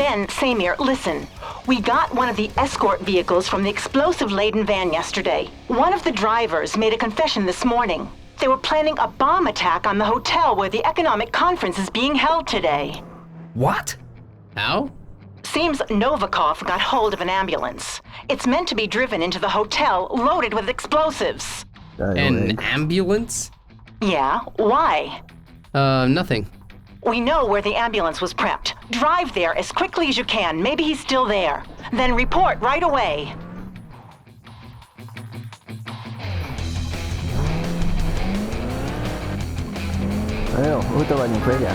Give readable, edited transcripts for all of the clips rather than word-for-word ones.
Ben, Samir, listen. We got one of the escort vehicles from the explosive-laden van yesterday. One of the drivers made a confession this morning. They were planning a bomb attack on the hotel where the economic conference is being held today. What? How? Seems Novikov got hold of an ambulance. It's meant to be driven into the hotel loaded with explosives. An ambulance? Yeah, why? Nothing. We know where the ambulance was prepped. Drive there as quickly as you can. Maybe he's still there. Then report right away. Jó, úton vagyunk, vége.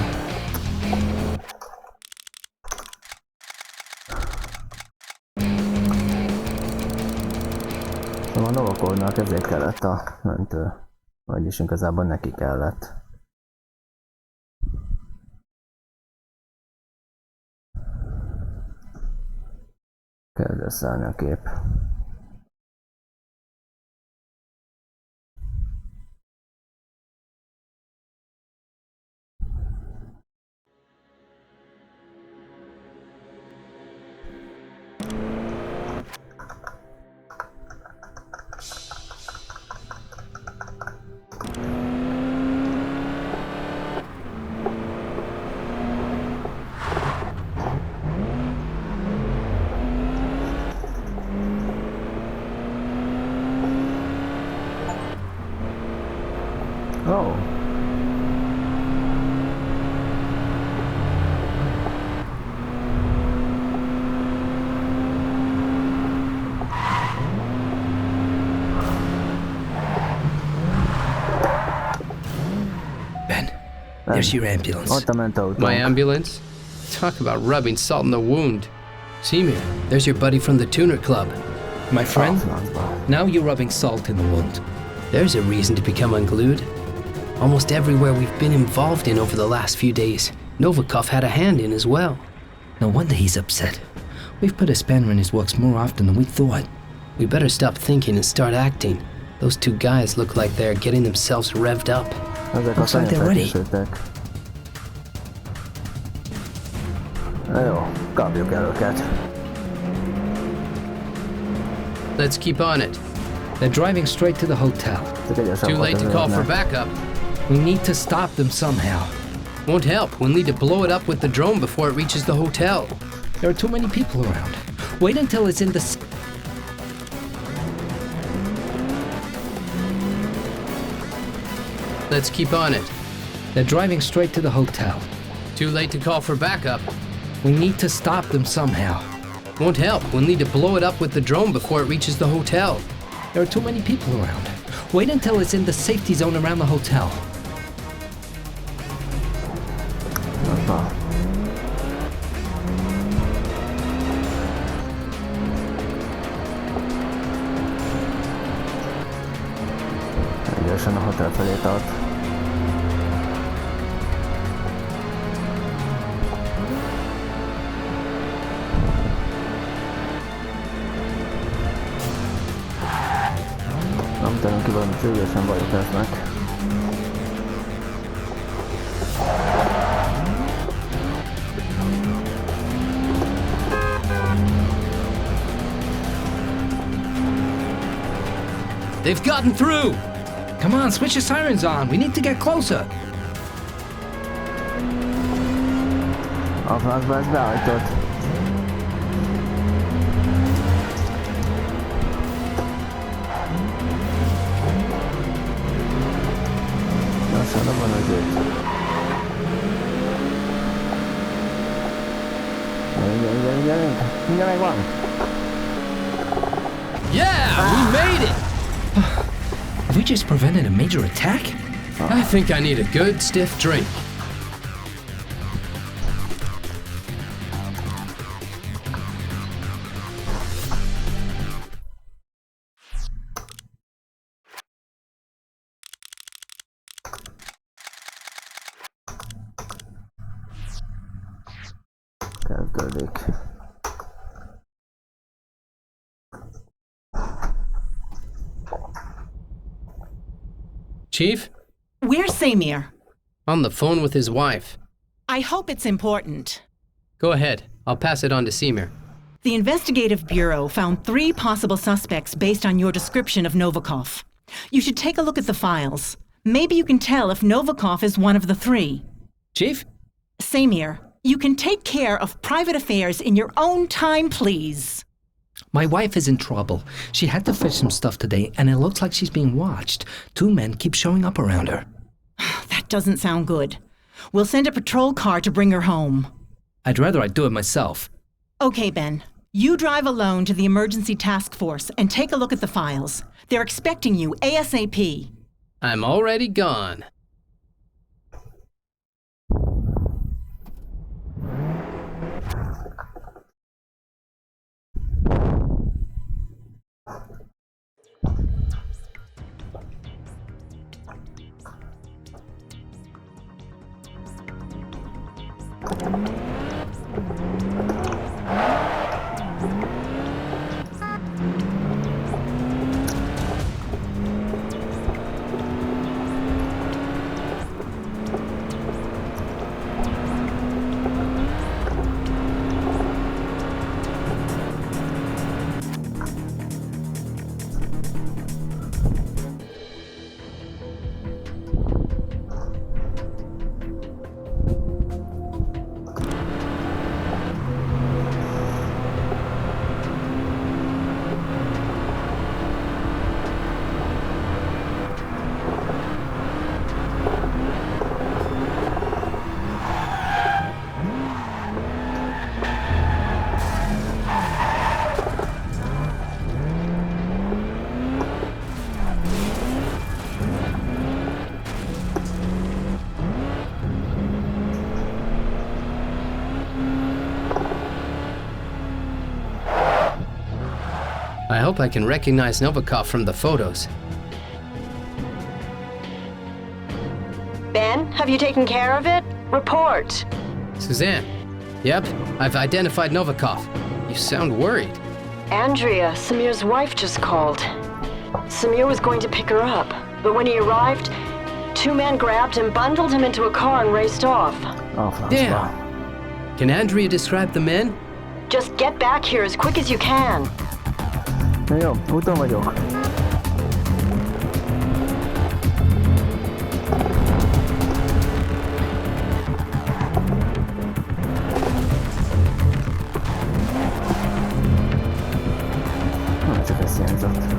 Szóval a Novakovnak ezért kellett a mentő. Vagyis igazából neki kellett. Kezd összeállni a kép. Oh. Ben, there's your ambulance. My ambulance? Talk about rubbing salt in the wound. Samir, there's your buddy from the Tuner Club. My friend, now you're rubbing salt in the wound. There's a reason to become unglued. Almost everywhere we've been involved in over the last few days, Novikov had a hand in as well. No wonder he's upset. We've put a spanner in his works more often than we thought. We better stop thinking and start acting. Those two guys look like they're getting themselves revved up. Looks like they're ready. Jó, kapjuk el őket. Let's keep on it. They're driving straight to the hotel. Too late to call for backup. We need to stop them somehow. Won't help. We'll need to blow it up with the drone before it reaches the hotel. There are too many people around. Wait until it's in the... Let's keep on it. They're driving straight to the hotel. Too late to call for backup. We need to stop them somehow. Won't help. We'll need to blow it up with the drone before it reaches the hotel. There are too many people around. Wait until it's in the safety zone around the hotel. Gyorsan a hotel felé tart. Nem tudom ki valami sürgősen bajok lesznek. They've gotten through! Come on, switch the sirens on. We need to get closer. A francba ezt beállított. Lassan abban az őt. Gyerünk! Mindjárt megvan! Yeah! We made it! Have we just prevented a major attack? I think I need a good stiff drink. Kezdődik. Chief? Where's Samir? On the phone with his wife. I hope it's important. Go ahead. I'll pass it on to Seymour. The Investigative Bureau found 3 possible suspects based on your description of Novikov. You should take a look at the files. Maybe you can tell if Novikov is one of the 3. Chief? Samir, you can take care of private affairs in your own time, please. My wife is in trouble. She had to fetch some stuff today, and it looks like she's being watched. 2 men keep showing up around her. That doesn't sound good. We'll send a patrol car to bring her home. I'd rather I do it myself. Okay, Ben. You drive alone to the emergency task force and take a look at the files. They're expecting you ASAP. I'm already gone. I hope I can recognize Novikov from the photos. Ben, have you taken care of it? Report. Suzanne? Yep, I've identified Novikov. You sound worried. Andrea, Samir's wife, just called. Samir was going to pick her up, but when he arrived, 2 men grabbed him, bundled him into a car and raced off. Damn! Can Andrea describe the men? Just get back here as quick as you can. Jó, úton vagyok. Csak ez hiányzott.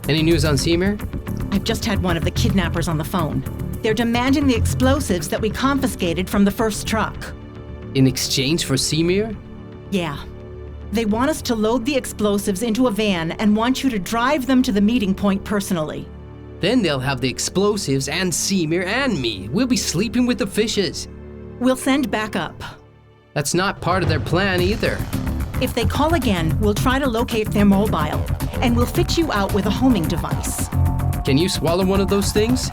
Any news on Seymour? I've just had one of the kidnappers on the phone. They're demanding the explosives that we confiscated from the first truck. In exchange for Seymour? Yeah. They want us to load the explosives into a van and want you to drive them to the meeting point personally. Then they'll have the explosives and Seymour and me. We'll be sleeping with the fishes. We'll send backup. That's not part of their plan either. If they call again, we'll try to locate their mobile, and we'll fit you out with a homing device. Can you swallow one of those things?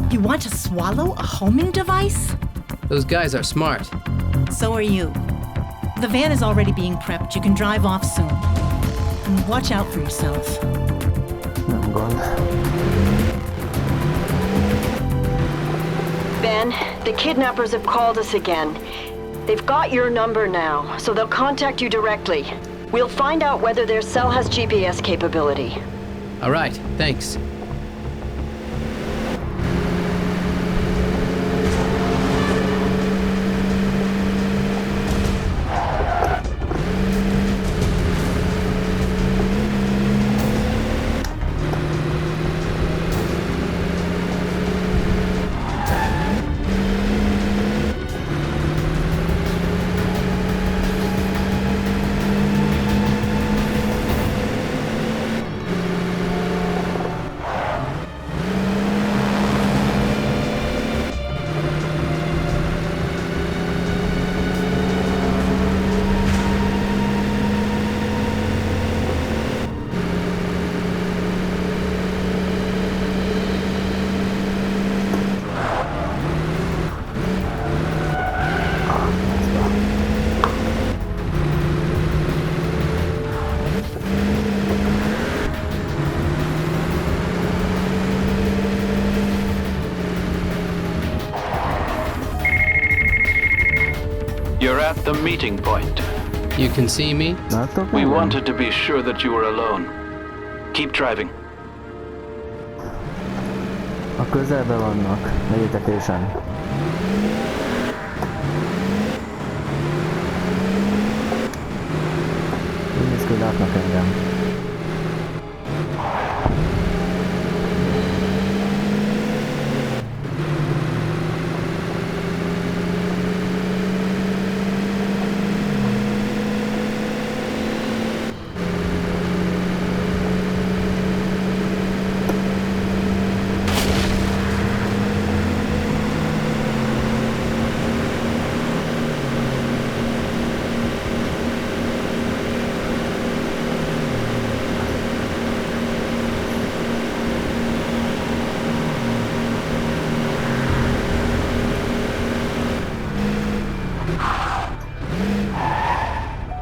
You want to swallow a homing device? Those guys are smart. So are you. The van is already being prepped. You can drive off soon. And watch out for yourself. Nem gond. Ben, the kidnappers have called us again. They've got your number now, so they'll contact you directly. We'll find out whether their cell has GPS capability. All right, thanks. You're at the meeting point. You can see me? Látok We engem? wanted to be sure that you were alone. Keep driving. A közelben vannak. Megyétek résen. Úgy néz ki, hogy látnak engem.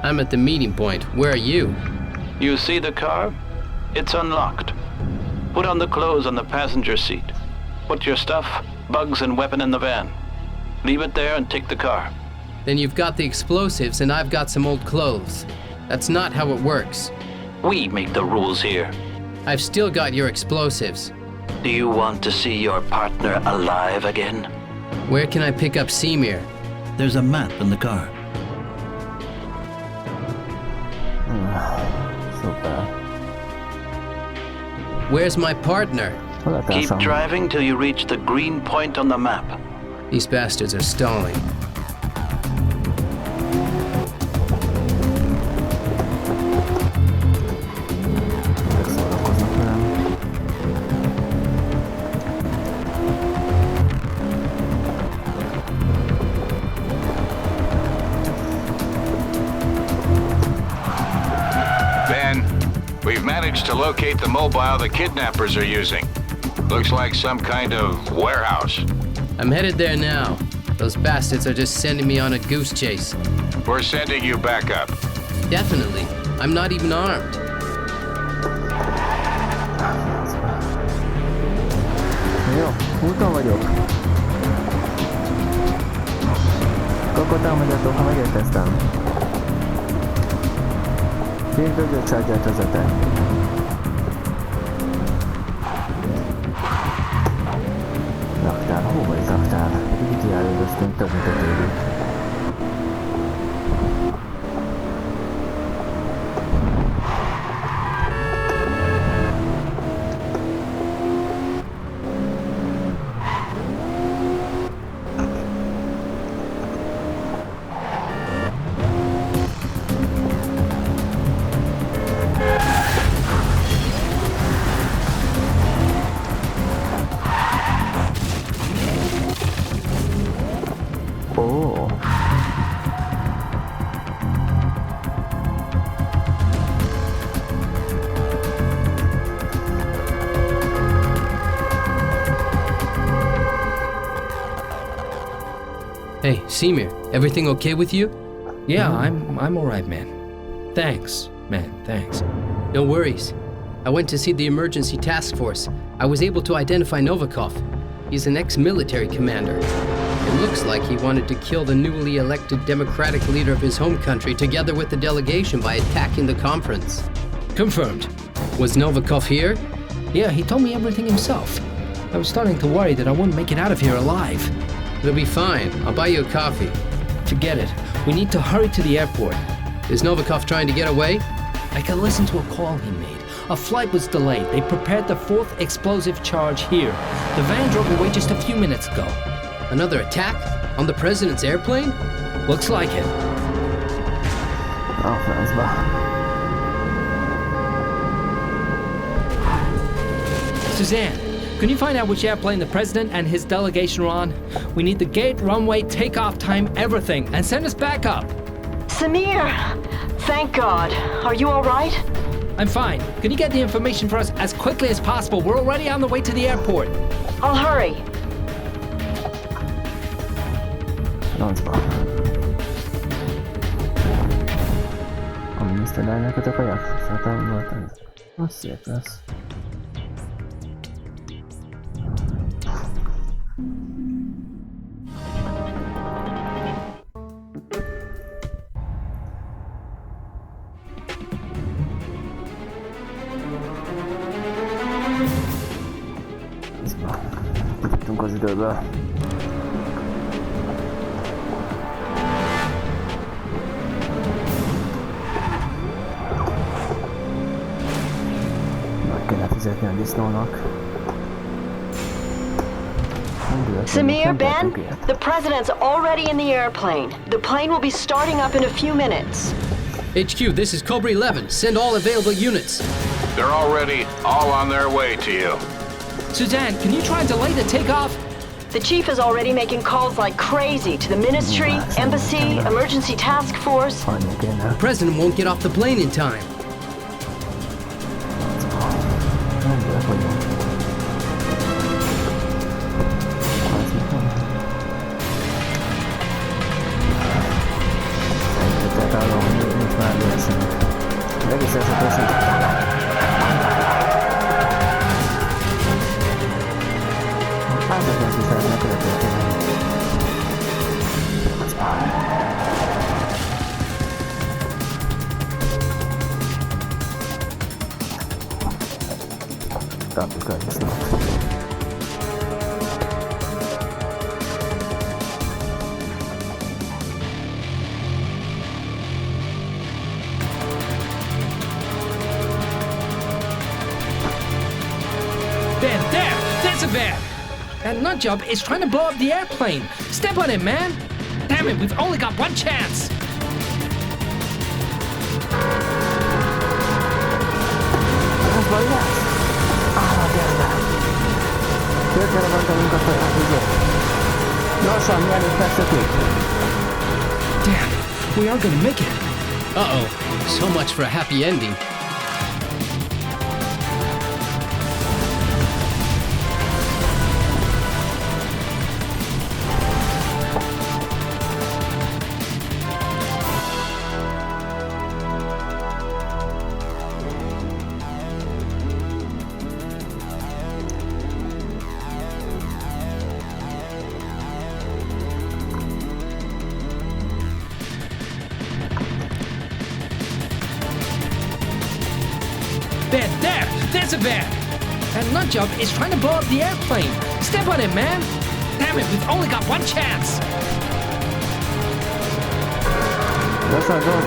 I'm at the meeting point. Where are you? You see the car? It's unlocked. Put on the clothes on the passenger seat. Put your stuff, bugs, and weapon in the van. Leave it there and take the car. Then you've got the explosives and I've got some old clothes. That's not how it works. We make the rules here. I've still got your explosives. Do you want to see your partner alive again? Where can I pick up Semir? There's a map in the car. Szuper. Where's my partner? Hol a Keep társam? driving till you reach the green point on the map. These bastards are stalling. Szórakoznak velem. Ben, we've managed to locate the mobile the kidnappers are using. Looks like some kind of warehouse. I'm headed there now. Those bastards are just sending me on a goose chase. We're sending you back up. Definitely. I'm not even armed. Jó, úton vagyok. Akkor támadjatok, ha megérkeztem. Két Végigjátszását vezetek. Raktár, hova egy raktár? Így kiállődöztünk, több mint 5 évig. Ó. Hey, Semir, everything okay with you? Yeah, I'm all right, man. Thanks, man. Thanks. No worries. I went to see the emergency task force. I was able to identify Novikov. He's an ex-military commander. It looks like he wanted to kill the newly elected democratic leader of his home country together with the delegation by attacking the conference. Confirmed. Was Novikov here? Yeah, he told me everything himself. I was starting to worry that I wouldn't make it out of here alive. It'll be fine. I'll buy you a coffee. Forget it. We need to hurry to the airport. Is Novikov trying to get away? I could listen to a call he made. A flight was delayed. They prepared the 4th explosive charge here. The van drove away just a few minutes ago. Another attack? On the president's airplane? Looks like it. A francba. Suzanne, can you find out which airplane the president and his delegation are on? We need the gate, runway, takeoff time, everything, and send us back up. Semir! Thank God. Are you all right? I'm fine. Can you get the information for us as quickly as possible? We're already on the way to the airport. I'll hurry. Francba. A miniszterelnököt akarják? Szerintem volt ez. Az szép lesz. az időből. Meg kéne fizetni a disznónak. Samir, Ben, the president's already in the airplane. The plane will be starting up in a few minutes. HQ, this is Cobra 11. Send all available units. They're already all on their way to you. Suzanne, can you try and delay the takeoff? The chief is already making calls like crazy to the ministry, embassy, emergency task force. The president won't get off the plane in time. That nutjob is trying to blow up the airplane. Step on it, man. Damn it, we've only got one chance. Damn, we aren't gonna make it. Uh-oh, so much for a happy ending. Ben, there's a bear. That nutjob is trying to blow up the airplane. Step on it, man. Damn it, we've only got one chance. That's not good.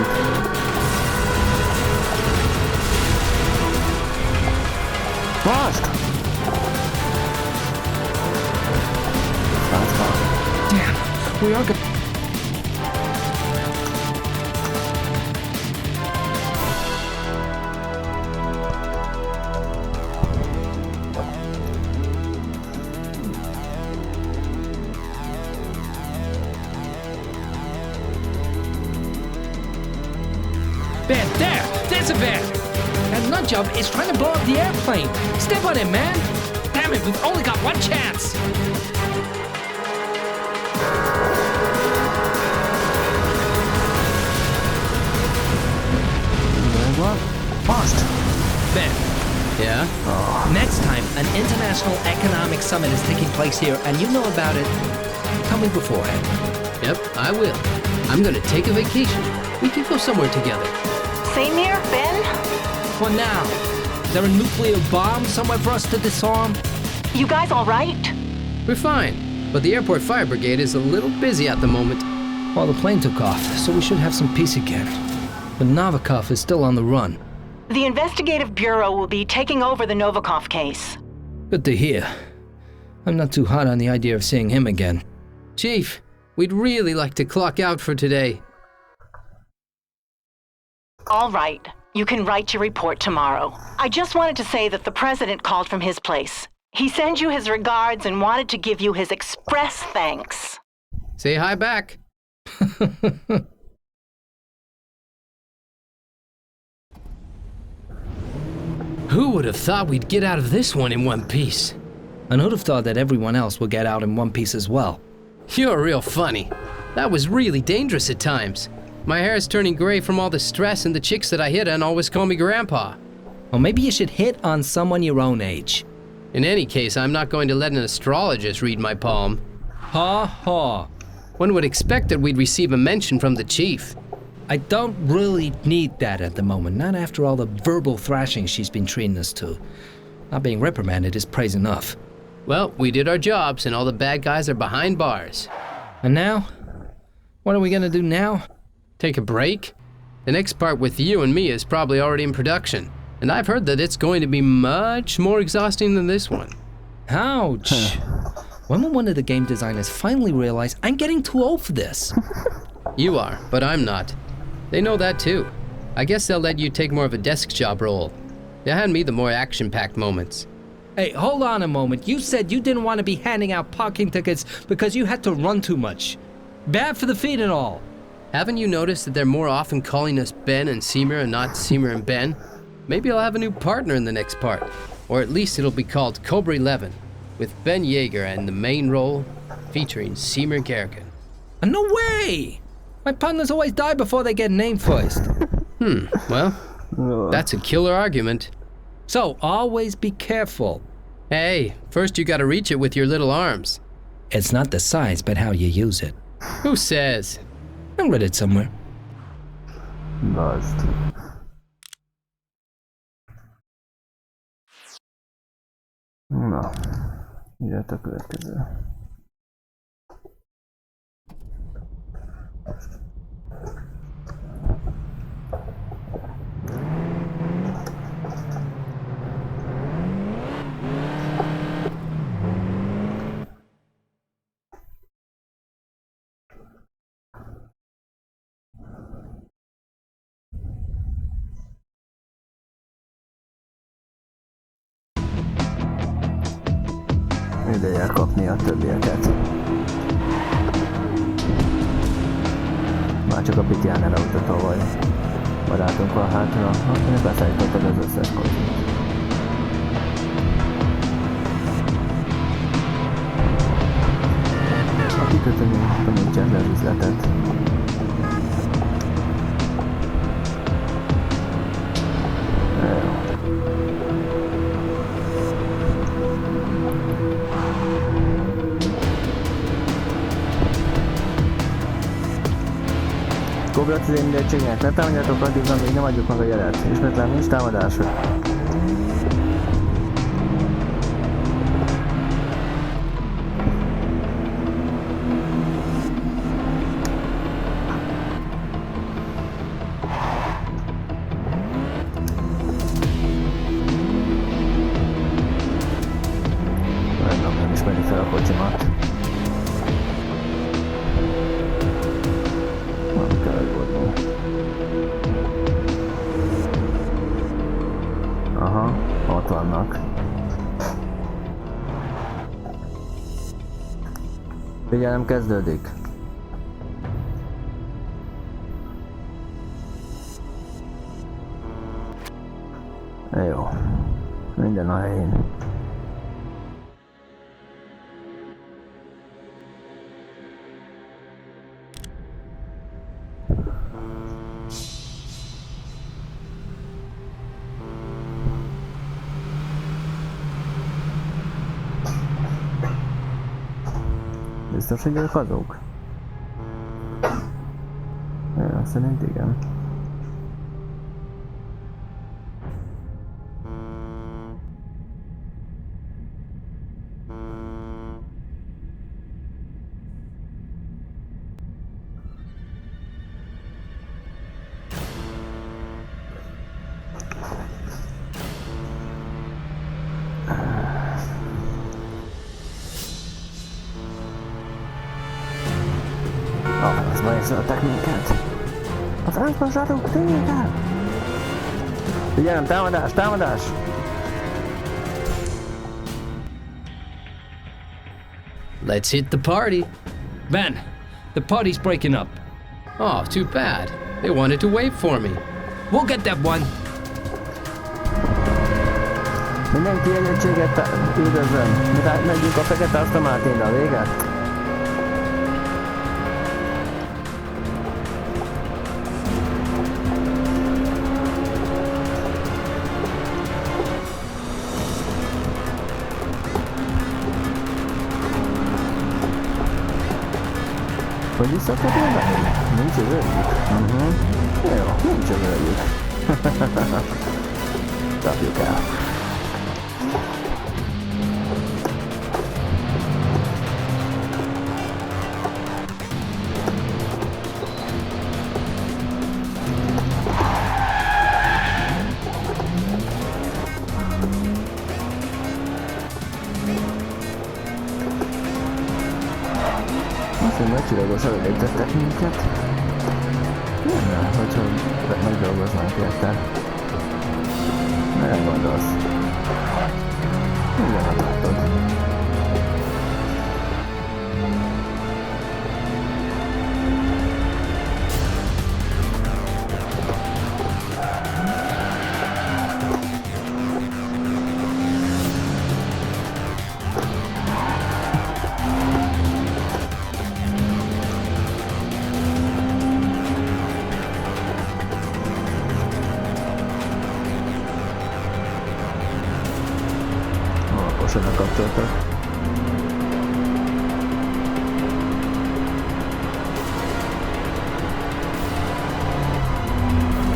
Lost! That's fine. Damn, we are gonna... There's a bear! That nutjob is trying to blow up the airplane. Step on it, man! Damn it, we've only got one chance! Lost! Ben. Yeah? Next time, an international economic summit is taking place here, and you know about it. Tell me beforehand. Yep, I will. I'm gonna take a vacation. We can go somewhere together. Same here, Ben? What now? Is there a nuclear bomb somewhere for us to disarm? You guys all right? We're fine, but the airport fire brigade is a little busy at the moment. Well, the plane took off, so we should have some peace again. But Novikov is still on the run. The investigative bureau will be taking over the Novikov case. Good to hear. I'm not too hot on the idea of seeing him again. Chief, we'd really like to clock out for today. All right. You can write your report tomorrow. I just wanted to say that the president called from his place. He sends you his regards and wanted to give you his express thanks. Say hi back. Who would have thought we'd get out of this one in one piece? And who'd have thought that everyone else would get out in one piece as well? You're real funny. That was really dangerous at times. My hair is turning gray from all the stress, and the chicks that I hit on always call me Grandpa. Or maybe you should hit on someone your own age. In any case, I'm not going to let an astrologist read my palm. Ha ha. One would expect that we'd receive a mention from the chief. I don't really need that at the moment, not after all the verbal thrashing she's been treating us to. Not being reprimanded is praise enough. Well, we did our jobs and all the bad guys are behind bars. And now? What are we gonna do now? Take a break? The next part with you and me is probably already in production, and I've heard that it's going to be much more exhausting than this one. Ouch. When will one of the game designers finally realize I'm getting too old for this? You are, but I'm not. They know that too. I guess they'll let you take more of a desk job role. They hand me the more action-packed moments. Hey, hold on a moment. You said you didn't want to be handing out parking tickets because you had to run too much. Bad for the feet and all. Haven't you noticed that they're more often calling us Ben and Seymour and not Seymour and Ben? Maybe I'll have a new partner in the next part. Or at least it'll be called Cobra 11, with Ben Yeager and the main role featuring Seymour Garrigan. No way! My partners always die before they get named first. Well, that's a killer argument. So, always be careful. Hey, first you gotta reach it with your little arms. It's not the size, but how you use it. Who says? I read it somewhere. Bazd. Na, jöhet a következő. Ideje kapni a többieket. Már csak a Pitján elautató vagy. Barátunk van hátra, akinek beszállítottad az összes kozmit. A kikötőnél nincsen be az üzletet. Cobra 14-nek, ne támadjatok addig, amíg nem adjuk meg a jelet. Ismétlem, nincs támadások. Nem ismeri fel a kocsimat. Aha, ott vannak. Figyelem, kezdődik. Jó. Minden a helyén. Biztos, hogy ők azok? Ja, szerint igen. Az ma észleltek minket. A francban zsaruk, tűnjünk el! Figyelem, támadás, támadás! Let's hit the party. Ben, the party's breaking up. Oh, too bad. They wanted to wait for me. We'll get that one. Mindenki egységet üdvözlön. Mi megyünk a fekete Aston Martinra, véget? Hogy visszatok jönni? Nincs jövőjük? Jó, nincs jövőjük. Csapjuk el. elejtettek minket. Jönne, hogyha megdolgoznánk érte. Mire gondolsz? Mindjárt látod. Bekapcsoltak.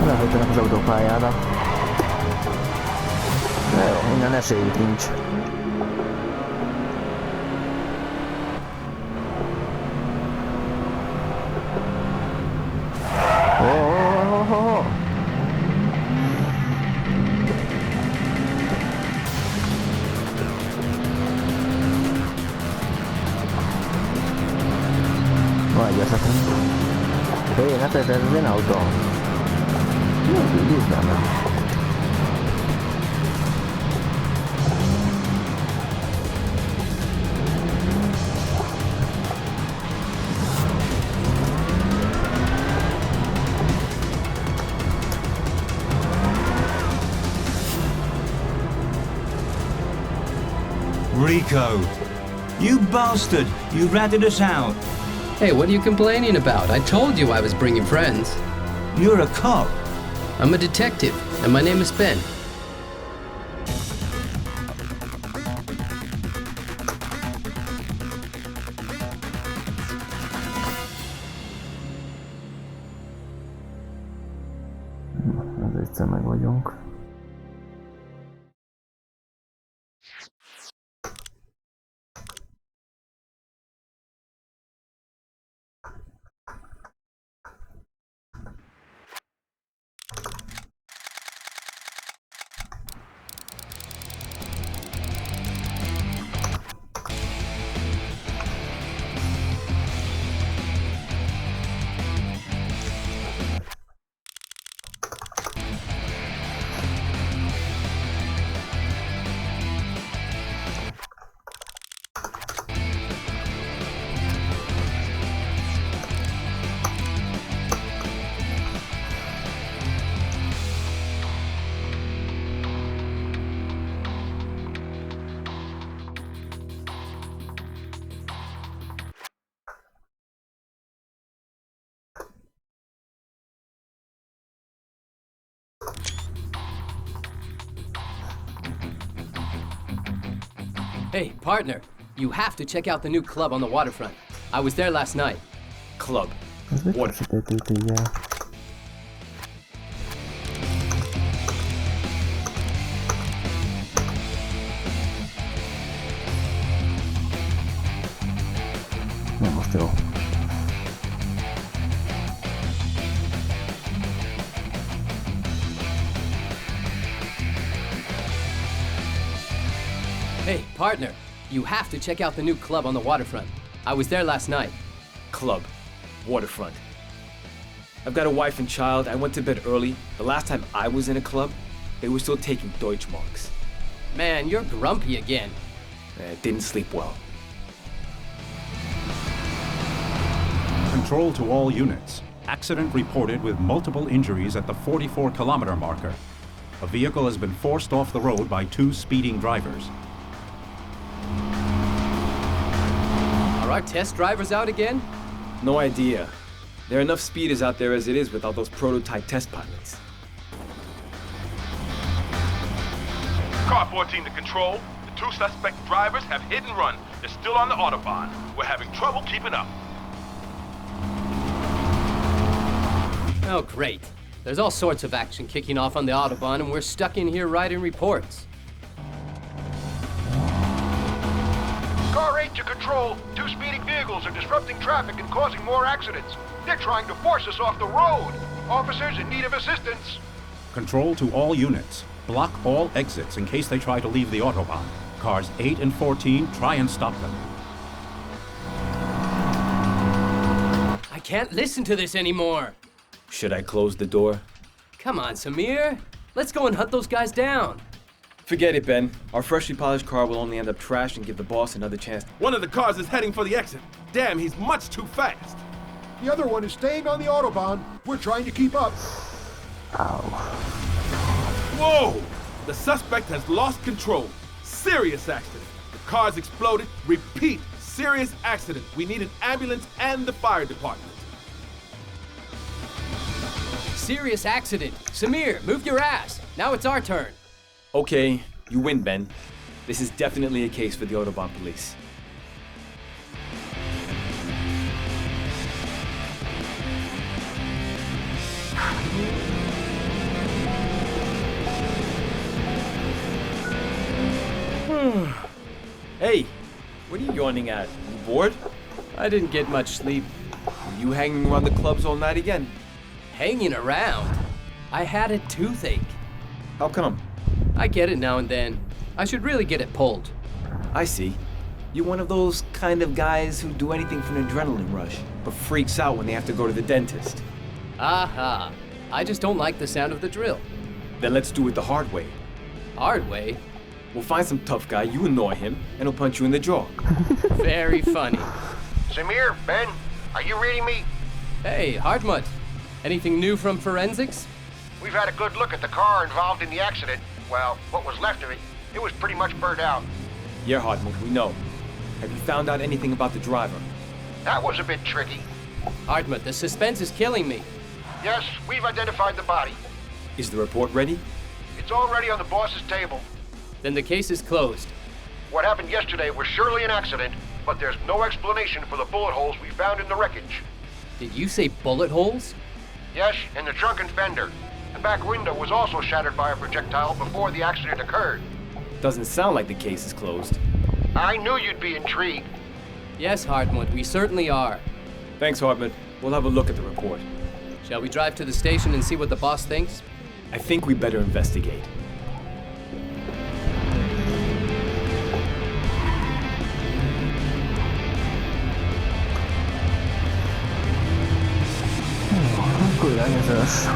Lehajtanak az autópályára. De jó, innen esélyük nincs. Hé, ne tedd, ez az én autóm. Bízd benne. Rico! You bastard! You ratted us out! Hey, what are you complaining about? I told you I was bringing friends. You're a cop. I'm a detective, and my name is Ben. Egyszer meg vagyunk. Hey, partner, you have to check out the new club on the waterfront. I was there last night. Club. What? Nem, most jó. Hey, partner, you have to check out the new club on the waterfront. I was there last night. Club. Waterfront. I've got a wife and child. I went to bed early. The last time I was in a club, they were still taking Deutschmarks. Man, you're grumpy again. I didn't sleep well. Control to all units. Accident reported with multiple injuries at the 44-kilometer marker. A vehicle has been forced off the road by 2 speeding drivers. Are our test drivers out again? No idea. There are enough speeders out there as it is without those prototype test pilots. Car 14 to control. The 2 suspect drivers have hit and run. They're still on the Autobahn. We're having trouble keeping up. Oh, great. There's all sorts of action kicking off on the Autobahn, and we're stuck in here writing reports. Car 8 to control. 2 speeding vehicles are disrupting traffic and causing more accidents. They're trying to force us off the road. Officers in need of assistance. Control to all units. Block all exits in case they try to leave the Autobahn. Cars 8 and 14, try and stop them. can't listen to this anymore. Should I close the door? Come on, Samir. Let's go and hunt those guys down. Forget it, Ben. Our freshly polished car will only end up trashed and give the boss another chance. One of the cars is heading for the exit. Damn, he's much too fast. The other one is staying on the Autobahn. We're trying to keep up. Ow. Whoa! The suspect has lost control. Serious accident. The car's exploded. Repeat, serious accident. We need an ambulance and the fire department. Serious accident. Samir, move your ass. Now it's our turn. Okay, you win, Ben. This is definitely a case for the Autobahn police. Hey, what are you yawning at? You bored? I didn't get much sleep. Were you hanging around the clubs all night again? Hanging around? I had a toothache. How come? I get it now and then. I should really get it pulled. I see. You're one of those kind of guys who do anything for an adrenaline rush, but freaks out when they have to go to the dentist. Aha. I just don't like the sound of the drill. Then let's do it the hard way. Hard way? We'll find some tough guy, you annoy him, and he'll punch you in the jaw. Very funny. Samir, Ben, are you reading me? Hey, Hardmutt. Anything new from forensics? We've had a good look at the car involved in the accident. Well, what was left of it. It was pretty much burned out. Yeah, Hardmutt, we know. Have you found out anything about the driver? That was a bit tricky. Hardmutt, the suspense is killing me. Yes, we've identified the body. Is the report ready? It's already on the boss's table. Then the case is closed. What happened yesterday was surely an accident, but there's no explanation for the bullet holes we found in the wreckage. Did you say bullet holes? Yes, in the trunk and fender. The back window was also shattered by a projectile before the accident occurred. Doesn't sound like the case is closed. I knew you'd be intrigued. Yes, Hardmutt, we certainly are. Thanks, Hardmutt. We'll have a look at the report. Shall we drive to the station and see what the boss thinks? I think we better investigate. Irányozás.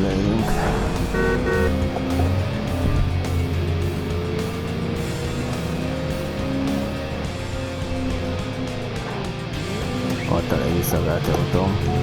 leírunk. Ott a légiszolgálati autóm.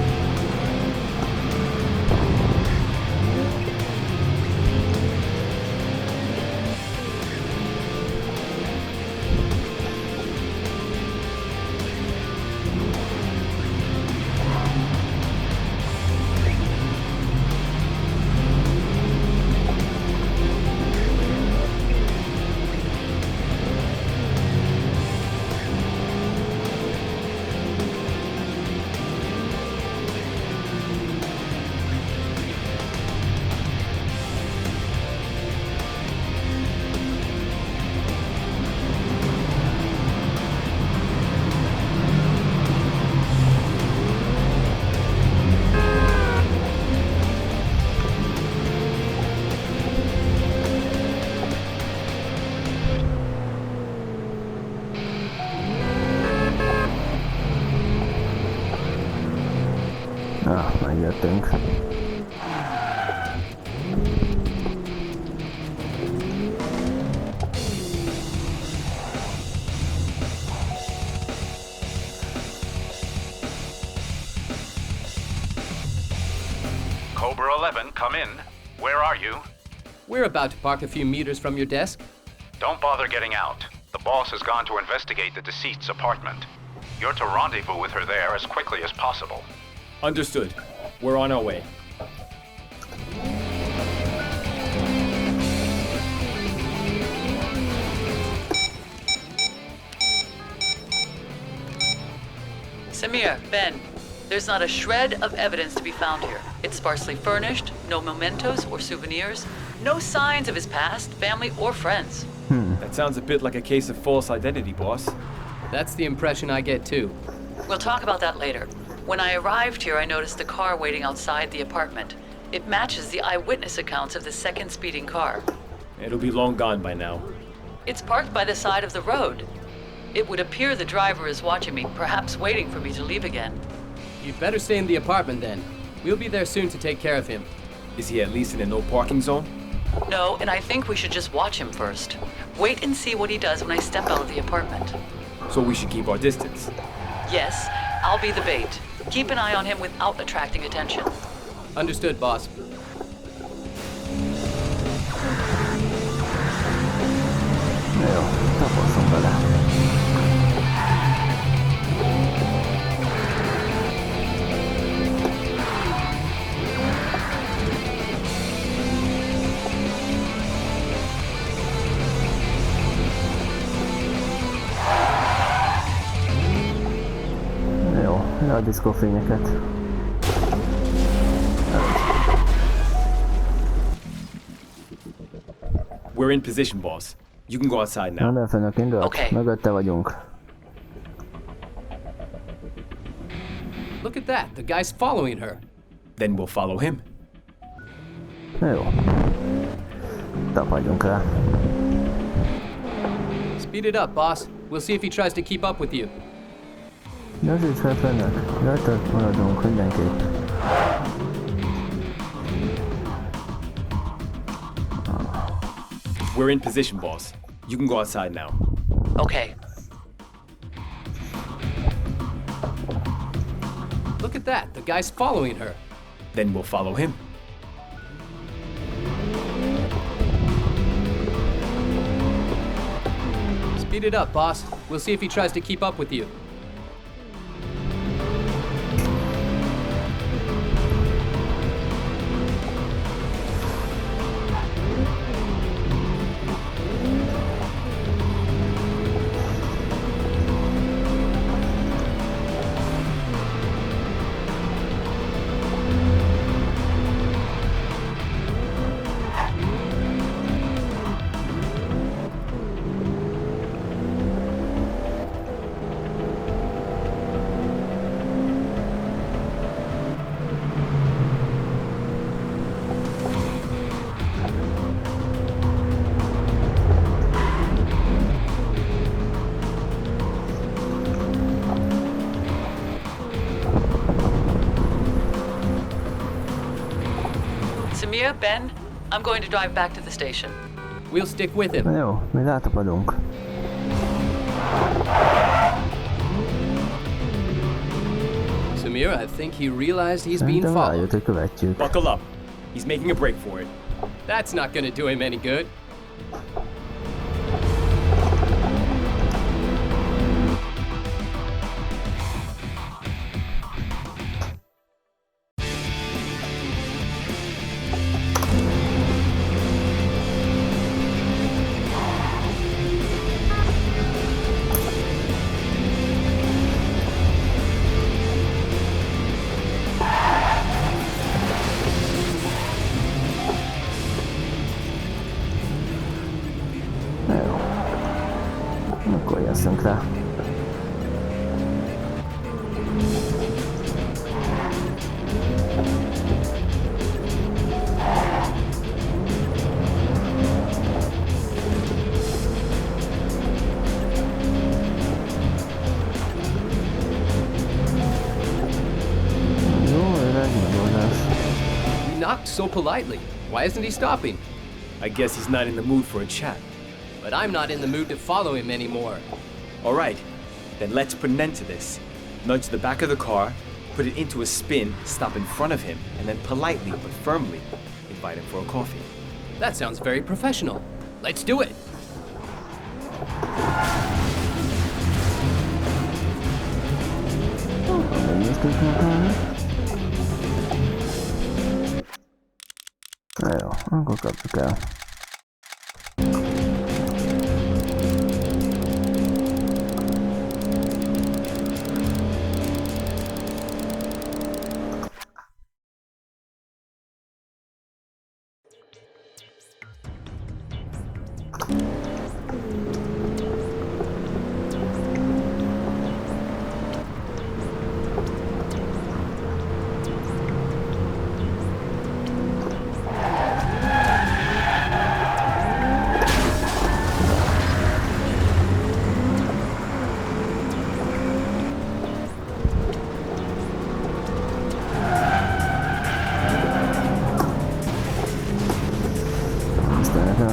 jöttünk. Cobra 11, come in. Where are you? We're about to park a few meters from your desk. Don't bother getting out. The boss has gone to investigate the deceased's apartment. You're to rendezvous with her there as quickly as possible. Understood. We're on our way. Samir, Ben, there's not a shred of evidence to be found here. It's sparsely furnished, no mementos or souvenirs, no signs of his past, family, or friends. That sounds a bit like a case of false identity, boss. That's the impression I get too. We'll talk about that later. When I arrived here, I noticed a car waiting outside the apartment. It matches the eyewitness accounts of the second speeding car. It'll be long gone by now. It's parked by the side of the road. It would appear the driver is watching me, perhaps waiting for me to leave again. You'd better stay in the apartment then. We'll be there soon to take care of him. Is he at least in a no parking zone? No, and I think we should just watch him first. Wait and see what he does when I step out of the apartment. So we should keep our distance. Yes, I'll be the bait. Keep an eye on him without attracting attention. Understood, boss. Jó, taposszunk bele. Jó, a diszkófényeket. We're in position, boss. You can go outside now. Na, főnök indult. Okay. Mögötte vagyunk. Look at that, the guy's following her. Then we'll follow him. Jó. Tapadjunk rá. Speed it up, boss. We'll see if he tries to keep up with you. Gyorsíts fel, főnök. Rajtad maradunk mindenképp. We're in position, boss. You can go outside now. Okay. Look at that, the guy's following her. Then we'll follow him. Speed it up, boss. We'll see if he tries to keep up with you. Samir, Ben, I'm going to drive back to the station. We'll stick with him. Jó, mi rátapadunk. Samir, I think he realized he's being Szerintem followed. rájött, hogy követjük. Buckle up. He's making a break for it. That's not gonna do him any good. Akkor jösszünk rá. Jó, öreg megoldás. so politely. Why isn't he stopping? I guess he's not in the mood for a chat. But I'm not in the mood to follow him anymore. All right, then let's put an end to this. Nudge the back of the car, put it into a spin, stop in front of him, and then politely but firmly invite him for a coffee. That sounds very professional. Let's do it. Na jó, akkor kapjuk el.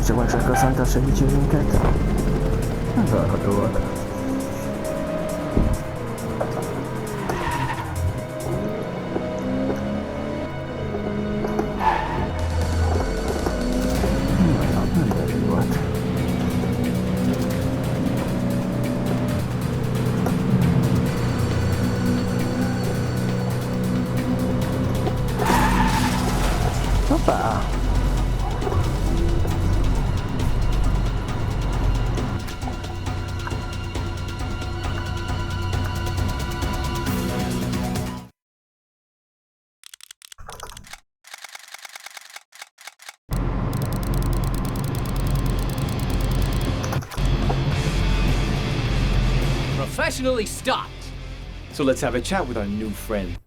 Csak mások köszöntel segítség minket. Ez alkató volt. Nem derű volt. Hoppá! Professionally stopped. So let's have a chat with our new friend.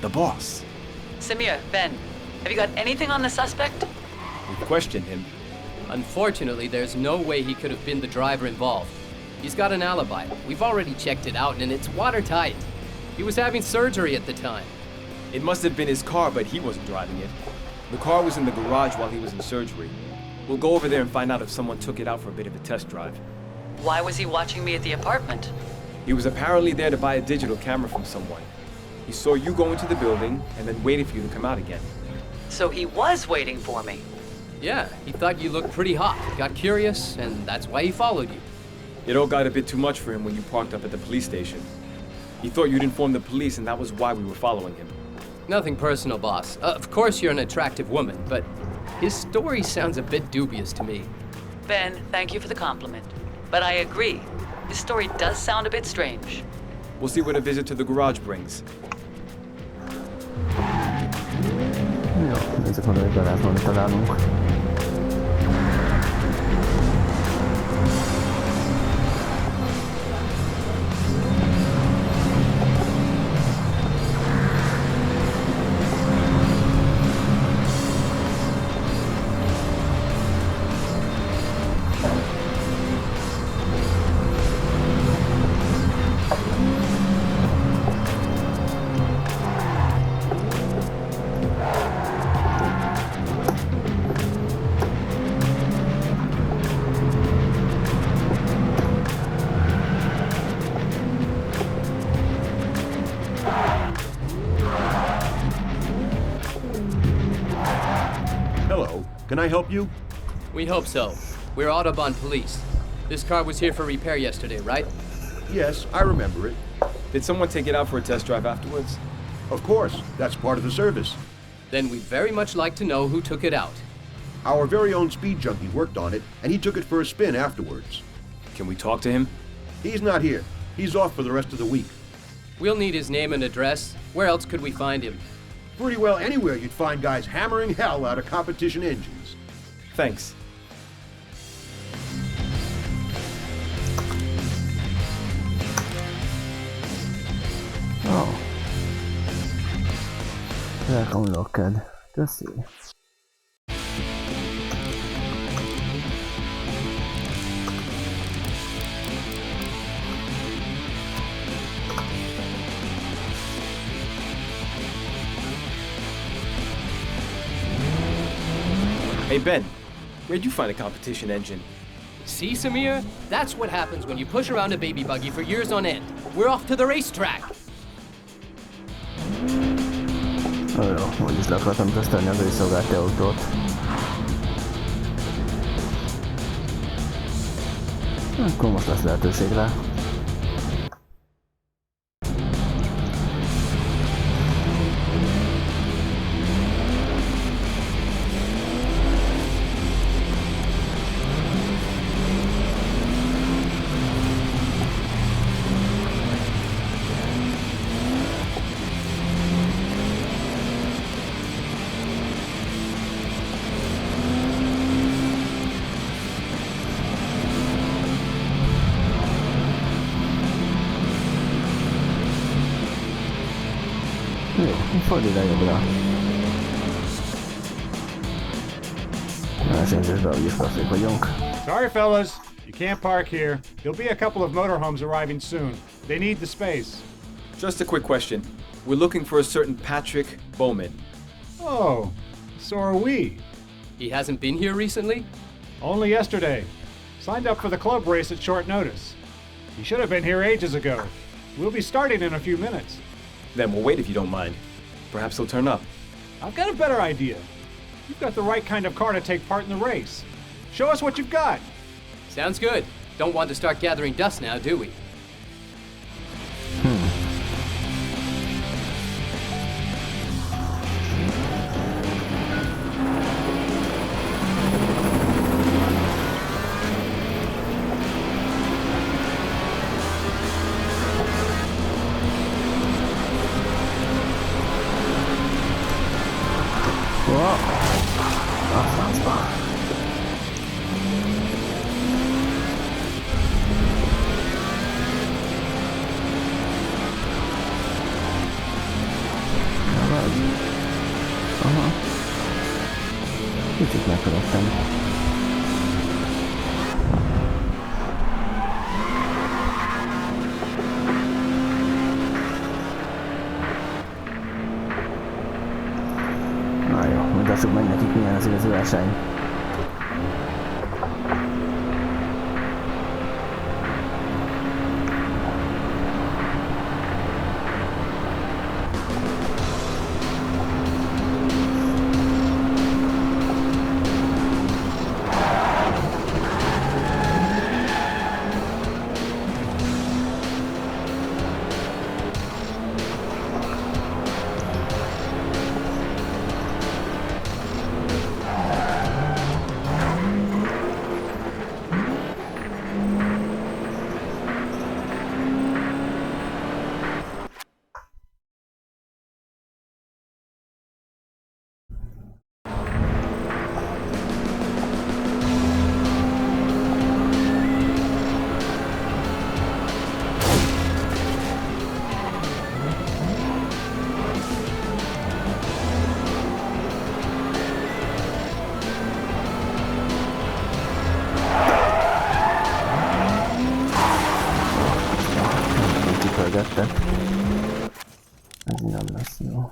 The boss. Samir, Ben, have you got anything on the suspect? We questioned him. Unfortunately, there's no way he could have been the driver involved. He's got an alibi. We've already checked it out, and it's watertight. He was having surgery at the time. It must have been his car, but he wasn't driving it. The car was in the garage while he was in surgery. We'll go over there and find out if someone took it out for a bit of a test drive. Why was he watching me at the apartment? He was apparently there to buy a digital camera from someone. He saw you go into the building and then waited for you to come out again. So he was waiting for me? Yeah, he thought you looked pretty hot, got curious, and that's why he followed you. It all got a bit too much for him when you parked up at the police station. He thought you'd inform the police, and that was why we were following him. Nothing personal, boss. Of course you're an attractive woman, but his story sounds a bit dubious to me. Ben, thank you for the compliment. But I agree. His story does sound a bit strange. We'll see what a visit to the garage brings. Jó, nézzük oda, hogy garázsban mit találunk. Can I help you? We hope so. We're Audubon Police. This car was here for repair yesterday, right? Yes, I remember it. Did someone take it out for a test drive afterwards? Of course. That's part of the service. Then we'd very much like to know who took it out. Our very own speed junkie worked on it, and he took it for a spin afterwards. Can we talk to him? He's not here. He's off for the rest of the week. We'll need his name and address. Where else could we find him? Pretty well anywhere you'd find guys hammering hell out of competition engines. Thanks. Oh. Welcome, Locked. Köszi. Hey Ben, where'd you find a competition engine? See, Samir? That's what happens when you push around a baby buggy for years on end. We're off to the racetrack. Jó, úgyis le akartam tesztelni az őszolgálti autót. Akkor most lesz lehetőség rá. Fordulj le jobbra. Versenyzésben úgyis profik vagyunk. Sorry fellas, you can't park here. There'll be a couple of motorhomes arriving soon. They need the space. Just a quick question. We're looking for a certain Patrick Bowman. Oh, so are we. He hasn't been here recently? Only yesterday. Signed up for the club race at short notice. He should have been here ages ago. We'll be starting in a few minutes. Then we'll wait if you don't mind. Perhaps he'll turn up. I've got a better idea. You've got the right kind of car to take part in the race. Show us what you've got. Sounds good. Don't want to start gathering dust now, do we? Kicsit meghaladtam. Na jó, mutassuk meg nekik milyen az igazi verseny. Ez nem lesz jó.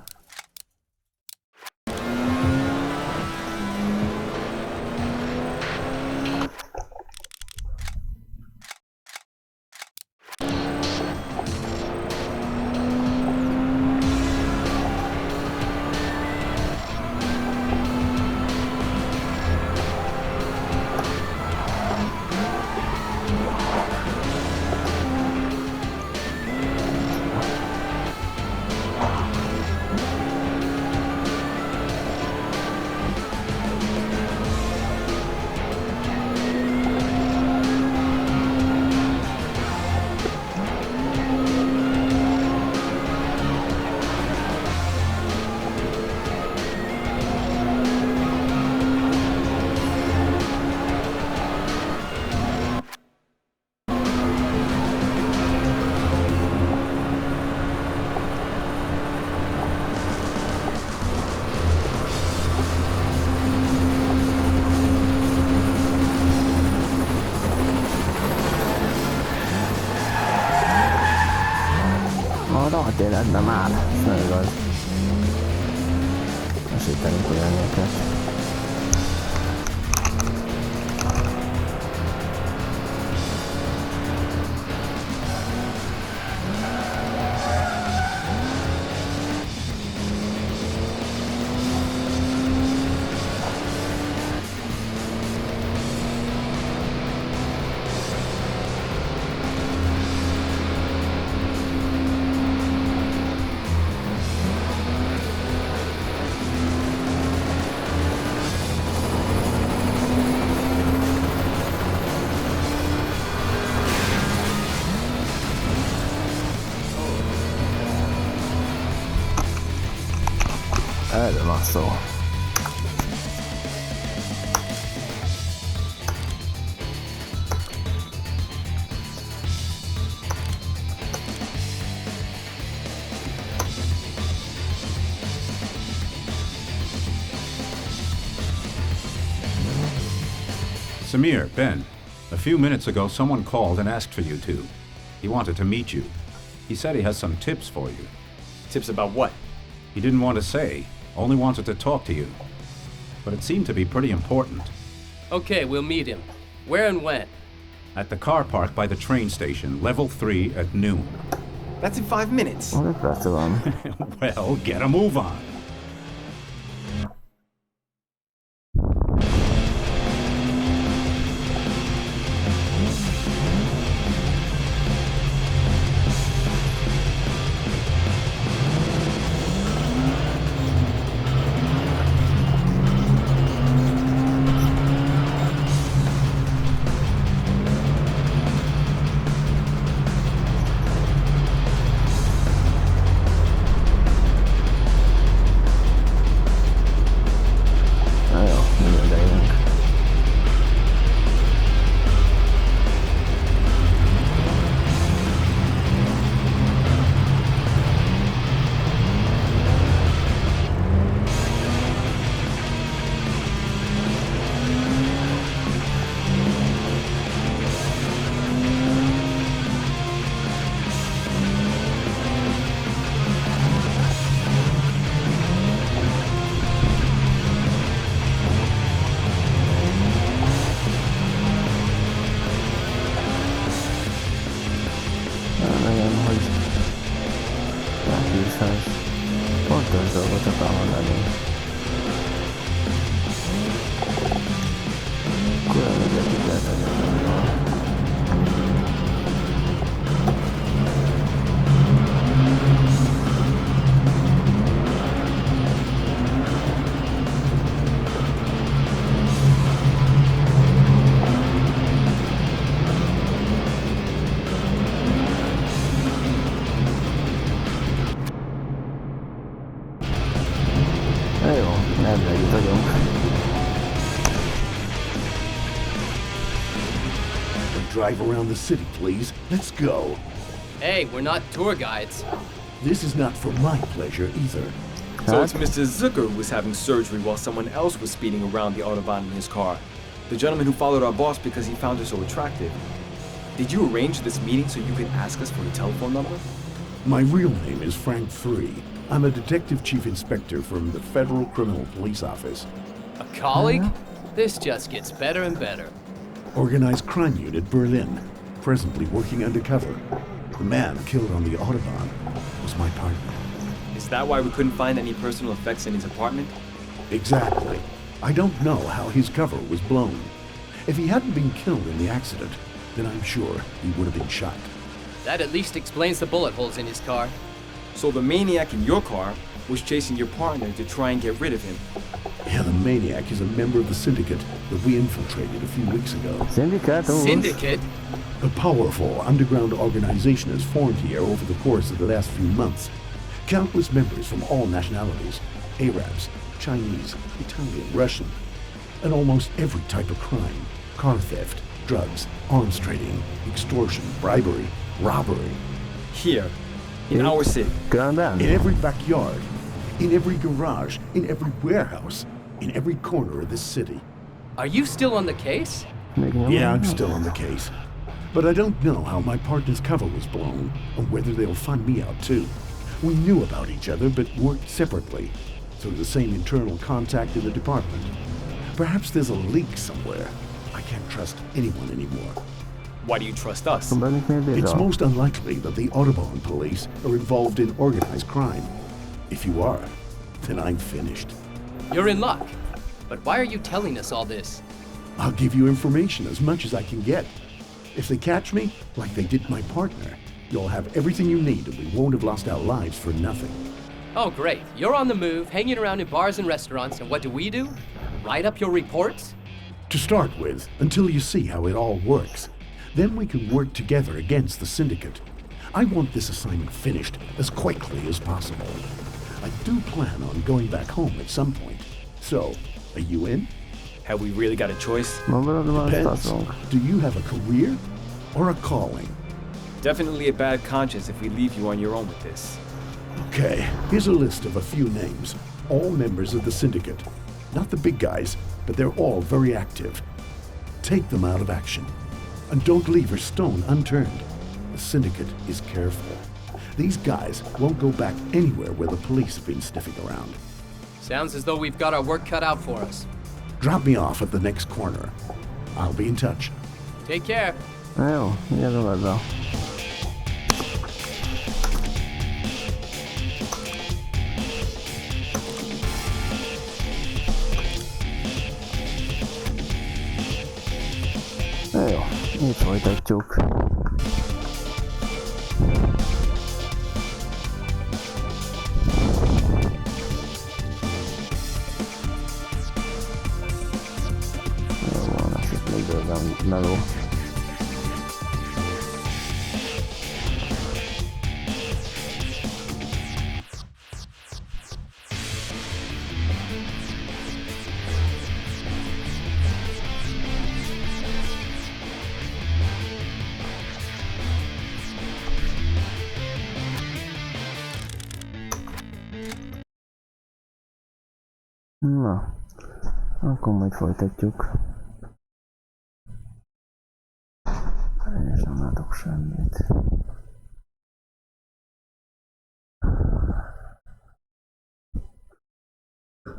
rohadt életben már. Ez nem igaz. Esítenünk olyan őket. szó. Samir, Ben, a few minutes ago someone called and asked for you two. He wanted to meet you. He said he has some tips for you. Tips about what? He didn't want to say, only wanted to talk to you. But it seemed to be pretty important. Okay, we'll meet him. Where and when? At the car park by the train station, level 3 at noon. That's in 5 minutes. Well, get a move on. Fontos dolgot akar mondani. Különböző egyik lehet egyetlenül. Drive around the city, please. Let's go. Hey, we're not tour guides. This is not for my pleasure either. So it's Mr. Zucker who was having surgery while someone else was speeding around the Autobahn in his car. The gentleman who followed our boss because he found her so attractive. Did you arrange this meeting so you could ask us for a telephone number? My real name is Frank 3. I'm a detective chief inspector from the Federal Criminal Police Office. A colleague? This just gets better and better. Organized Crime Unit, Berlin. Presently working undercover. The man killed on the Autobahn was my partner. Is that why we couldn't find any personal effects in his apartment? Exactly. I don't know how his cover was blown. If he hadn't been killed in the accident, then I'm sure he would have been shot. That at least explains the bullet holes in his car. So the maniac in your car was chasing your partner to try and get rid of him. Yeah, the maniac is a member of the syndicate that we infiltrated a few weeks ago. Syndicate? A powerful underground organization has formed here over the course of the last few months. Countless members from all nationalities, Arabs, Chinese, Italian, Russian, and almost every type of crime. Car theft, drugs, arms trading, extortion, bribery, robbery. Here, in our city. In every backyard, in every garage, in every warehouse, in every corner of this city. Are you still on the case? Yeah, I'm still on the case. But I don't know how my partner's cover was blown, or whether they'll find me out too. We knew about each other, but worked separately. So the same internal contact in the department. Perhaps there's a leak somewhere. I can't trust anyone anymore. Why do you trust us? It's most unlikely that the Autobahn police are involved in organized crime. If you are, then I'm finished. You're in luck. But why are you telling us all this? I'll give you information as much as I can get. If they catch me, like they did my partner, you'll have everything you need and we won't have lost our lives for nothing. Oh, great. You're on the move, hanging around in bars and restaurants, and what do? Write up your reports? To start with, until you see how it all works. Then we can work together against the syndicate. I want this assignment finished as quickly as possible. I do plan on going back home at some point. So, are you in? Have we really got a choice? Depends. Do you have a career or a calling? Definitely a bad conscience if we leave you on your own with this. Okay, here's a list of a few names. All members of the Syndicate. Not the big guys, but they're all very active. Take them out of action. And don't leave a stone unturned. The Syndicate is careful. These guys won't go back anywhere where the police have been sniffing around. Sounds as though we've got our work cut out for us. Drop me off at the next corner. I'll be in touch. Take care. Jó, gyerünk oda. Jó, így folytatjuk. Jó van, ez itt még bőven meló. Na, akkor majd folytatjuk. És nem látok semmit.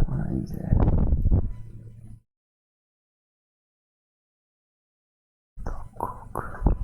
Van izé. Takkok.